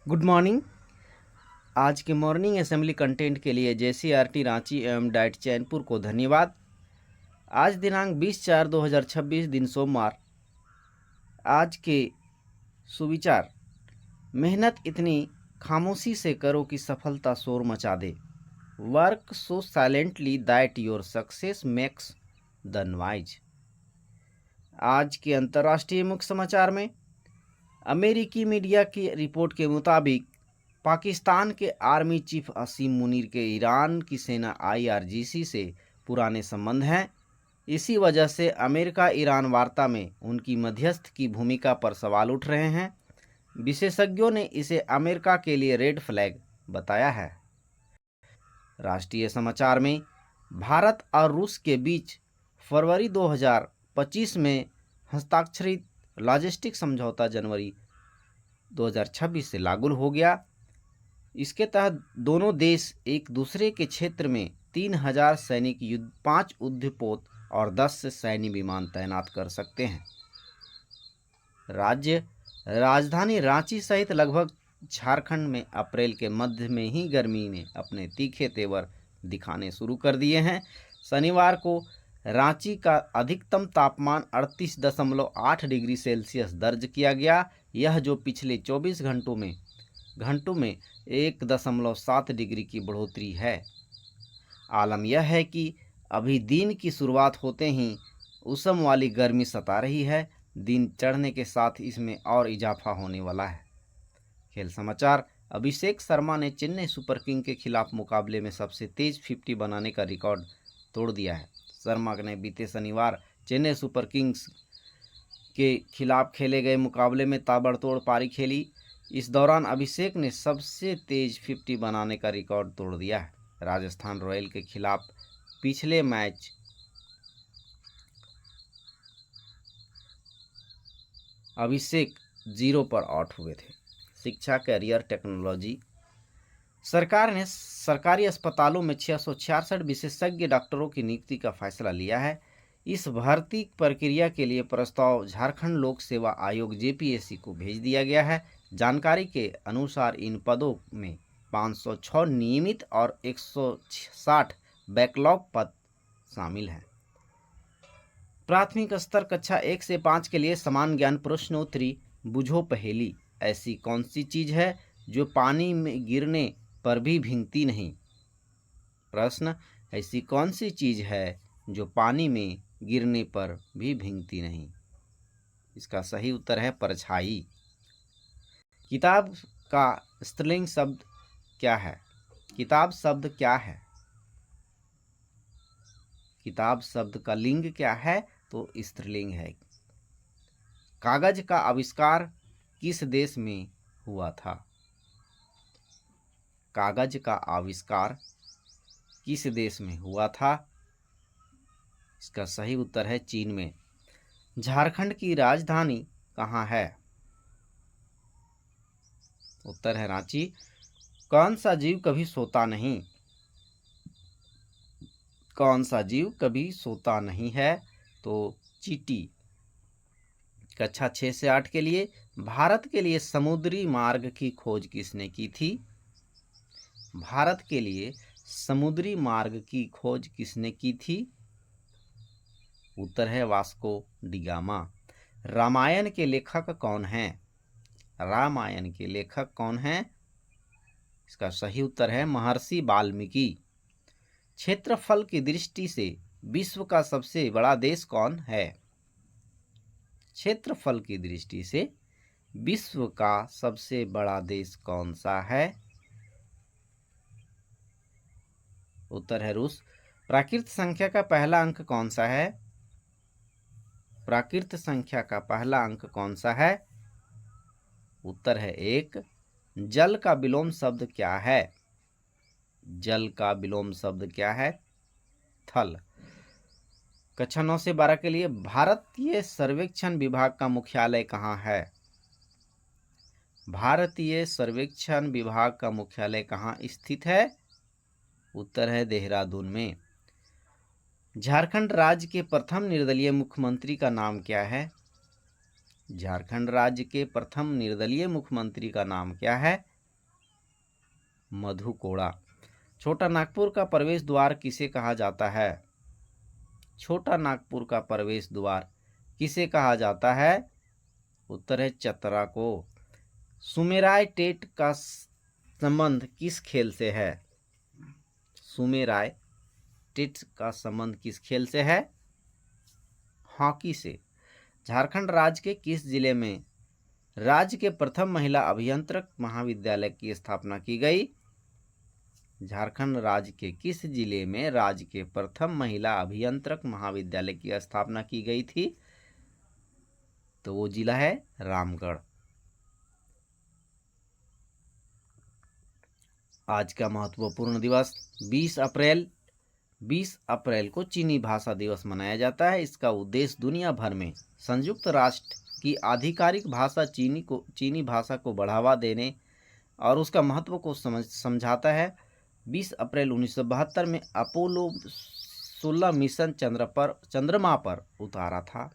Good morning. आज के morning assembly content के लिए जेसीईआरटी रांची एवं डाइट चैनपुर को धन्यवाद। आज दिनांक 20/4/2026 दिन सोमवार। आज के सुविचार: मेहनत इतनी खामोशी से करो कि सफलता शोर मचा दे। Work so silently that your success makes the noise. आज के अंतर्राष्ट्रीय मुख्य समाचार में अमेरिकी मीडिया की रिपोर्ट के मुताबिक पाकिस्तान के आर्मी चीफ असीम मुनीर के ईरान की सेना IRGC से पुराने संबंध हैं। इसी वजह से अमेरिका ईरान वार्ता में उनकी मध्यस्थ की भूमिका पर सवाल उठ रहे हैं। विशेषज्ञों ने इसे अमेरिका के लिए रेड फ्लैग बताया है। राष्ट्रीय समाचार में भारत और रूस के बीच फरवरी 2025 में हस्ताक्षरित लॉजिस्टिक समझौता जनवरी 2026 से लागू हो गया। इसके तहत दोनों देश एक दूसरे के क्षेत्र में 3000 सैनिक 5 युद्धपोत और 10 सैन्य विमान तैनात कर सकते हैं। राजधानी रांची सहित लगभग झारखंड में अप्रैल के मध्य में ही गर्मी ने अपने तीखे तेवर दिखाने शुरू कर दिए हैं। शनिवार को रांची का अधिकतम तापमान 38.8 डिग्री सेल्सियस दर्ज किया गया। यह जो पिछले 24 घंटों में 1.7 डिग्री की बढ़ोतरी है। आलम यह है कि अभी दिन की शुरुआत होते ही उष्ण वाली गर्मी सता रही है। दिन चढ़ने के साथ इसमें और इजाफा होने वाला है। खेल समाचार: अभिषेक शर्मा ने चेन्नई सुपर किंग के खिलाफ मुकाबले में सबसे तेज 50 बनाने का रिकॉर्ड तोड़ दिया है। शर्मा ने बीते शनिवार चेन्नई सुपर किंग्स के खिलाफ खेले गए मुकाबले में ताबड़तोड़ पारी खेली। इस दौरान अभिषेक ने सबसे तेज 50 बनाने का रिकॉर्ड तोड़ दिया है। राजस्थान रॉयल के खिलाफ पिछले मैच अभिषेक 0 पर आउट हुए थे। शिक्षा, कैरियर, टेक्नोलॉजी: सरकार ने सरकारी अस्पतालों में 666 विशेषज्ञ डॉक्टरों की नियुक्ति का फैसला लिया है। इस भर्ती प्रक्रिया के लिए प्रस्ताव झारखंड लोक सेवा आयोग JPSC को भेज दिया गया है। जानकारी के अनुसार इन पदों में 506 नियमित और 160 बैकलॉग पद शामिल हैं। प्राथमिक स्तर कक्षा 1 से 5 के लिए समान ज्ञान प्रश्नोत्तरी। बुझो पहेली: ऐसी कौन सी चीज है जो पानी में गिरने पर भी भीगती नहीं? प्रश्न: ऐसी कौन सी चीज है जो पानी में गिरने पर भी भीगती नहीं? इसका सही उत्तर है परछाई। किताब का स्त्रीलिंग शब्द क्या है? किताब शब्द क्या है? किताब शब्द का लिंग क्या है? तो स्त्रीलिंग है। कागज का आविष्कार किस देश में हुआ था? कागज का आविष्कार किस देश में हुआ था? इसका सही उत्तर है चीन में। झारखंड की राजधानी कहाँ है? उत्तर है रांची। कौन सा जीव कभी सोता नहीं? कौन सा जीव कभी सोता नहीं है? तो चींटी। कक्षा 6 से 8 के लिए भारत के लिए समुद्री मार्ग की खोज किसने की थी? भारत के लिए समुद्री मार्ग की खोज किसने की थी? उत्तर है वास्को डी गामा। रामायण के लेखक कौन हैं? रामायण के लेखक कौन हैं? इसका सही उत्तर है महर्षि वाल्मीकि। क्षेत्रफल की दृष्टि से विश्व का सबसे बड़ा देश कौन है? क्षेत्रफल की दृष्टि से विश्व का सबसे बड़ा देश कौन सा है? उत्तर है रूस। प्राकृत संख्या का पहला अंक कौन सा है? प्राकृत संख्या का पहला अंक कौन सा है? उत्तर है 1। जल का विलोम शब्द क्या है? जल का विलोम शब्द क्या है? थल। कक्षा 9 से 12 के लिए भारतीय सर्वेक्षण विभाग का मुख्यालय कहाँ है? भारतीय सर्वेक्षण विभाग का मुख्यालय कहाँ स्थित है? उत्तर है देहरादून में। झारखंड राज्य के प्रथम निर्दलीय मुख्यमंत्री का नाम क्या है? झारखंड राज्य के प्रथम निर्दलीय मुख्यमंत्री का नाम क्या है? मधु कोड़ा। छोटा नागपुर का प्रवेश द्वार किसे कहा जाता है? छोटा नागपुर का प्रवेश द्वार किसे कहा जाता है? उत्तर है चतरा को। सुमेराय टेट का संबंध किस खेल से है? सुमेराय टेट का संबंध किस खेल से है? हॉकी से। झारखंड राज्य के किस जिले में राज्य के प्रथम महिला अभियंत्रक महाविद्यालय की स्थापना की गई? झारखंड राज्य के किस जिले में राज्य के प्रथम महिला अभियंत्रक महाविद्यालय की स्थापना की गई थी? तो वो जिला है रामगढ़। आज का महत्वपूर्ण दिवस 20 अप्रैल। 20 अप्रैल को चीनी भाषा दिवस मनाया जाता है। इसका उद्देश्य दुनिया भर में संयुक्त राष्ट्र की आधिकारिक भाषा चीनी भाषा को बढ़ावा देने और उसका महत्व को समझाता है। 20 अप्रैल 1972 में अपोलो 16 मिशन चंद्रमा पर उतारा था।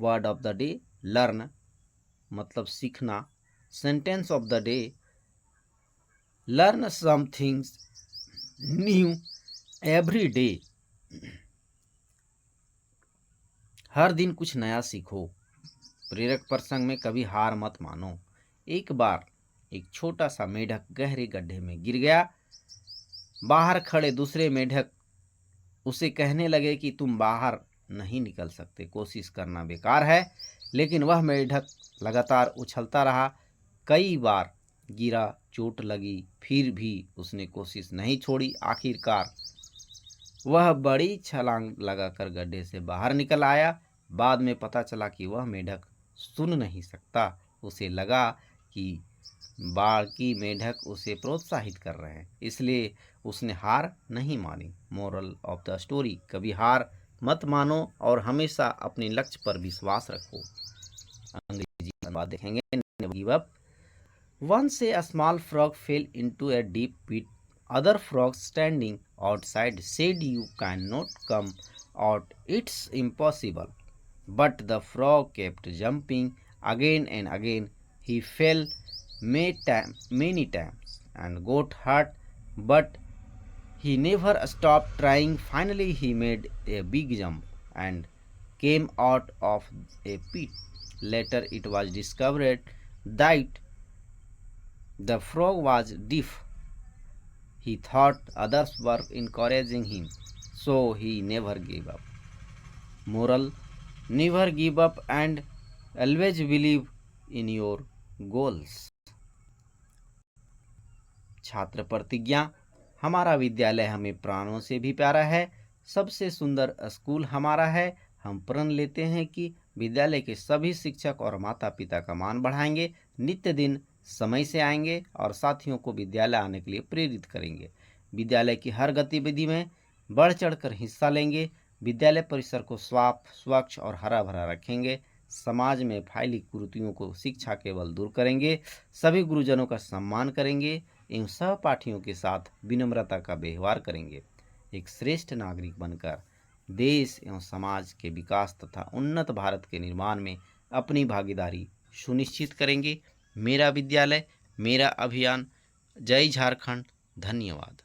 Word of the day learn मतलब सीखना। Sentence of the day learn something new every day. हर दिन कुछ नया सीखो। प्रेरक प्रसंग में कभी हार मत मानो। एक बार एक छोटा सा मेढक गहरे गड्ढे में गिर गया। बाहर खड़े दूसरे मेढक उसे कहने लगे कि तुम बाहर नहीं निकल सकते, कोशिश करना बेकार है। लेकिन वह मेढक लगातार उछलता रहा। कई बार गिरा, चोट लगी, फिर भी उसने कोशिश नहीं छोड़ी। आखिरकार वह बड़ी छलांग लगाकर गड्ढे से बाहर निकल आया। बाद में पता चला कि वह मेढक सुन नहीं सकता। उसे लगा कि बाकी मेढक उसे प्रोत्साहित कर रहे हैं, इसलिए उसने हार नहीं मानी। मोरल ऑफ द स्टोरी, कभी हार मत मानो और हमेशा अपने लक्ष्य पर विश्वास रखो। अंग्रेजी अनुवाद देखेंगे। Never give up. Once a small frog fell into a deep pit. Other frogs standing outside said, "You cannot come out, it's impossible." But the frog kept jumping again and again. He fell many times and got hurt, but he never stopped trying. Finally, he made a big jump and came out of a pit. Later, it was discovered that the frog was deaf. He thought others were encouraging him, so he never gave up. Moral: never give up and always believe in your goals. छात्र प्रतिज्ञा: हमारा विद्यालय हमें प्राणों से भी प्यारा है। सबसे सुंदर स्कूल हमारा है। हम प्रण लेते हैं कि विद्यालय के सभी शिक्षक और माता पिता का मान बढ़ाएंगे, नित्य दिन समय से आएंगे और साथियों को विद्यालय आने के लिए प्रेरित करेंगे। विद्यालय की हर गतिविधि में बढ़ चढ़कर हिस्सा लेंगे। विद्यालय परिसर को साफ, स्वच्छ और हरा भरा रखेंगे। समाज में फैली कुरीतियों को शिक्षा केवल दूर करेंगे। सभी गुरुजनों का सम्मान करेंगे एवं सहपाठियों के साथ विनम्रता का व्यवहार करेंगे। एक श्रेष्ठ नागरिक बनकर देश एवं समाज के विकास तथा उन्नत भारत के निर्माण में अपनी भागीदारी सुनिश्चित करेंगे। मेरा विद्यालय मेरा अभियान। जय झारखंड। धन्यवाद।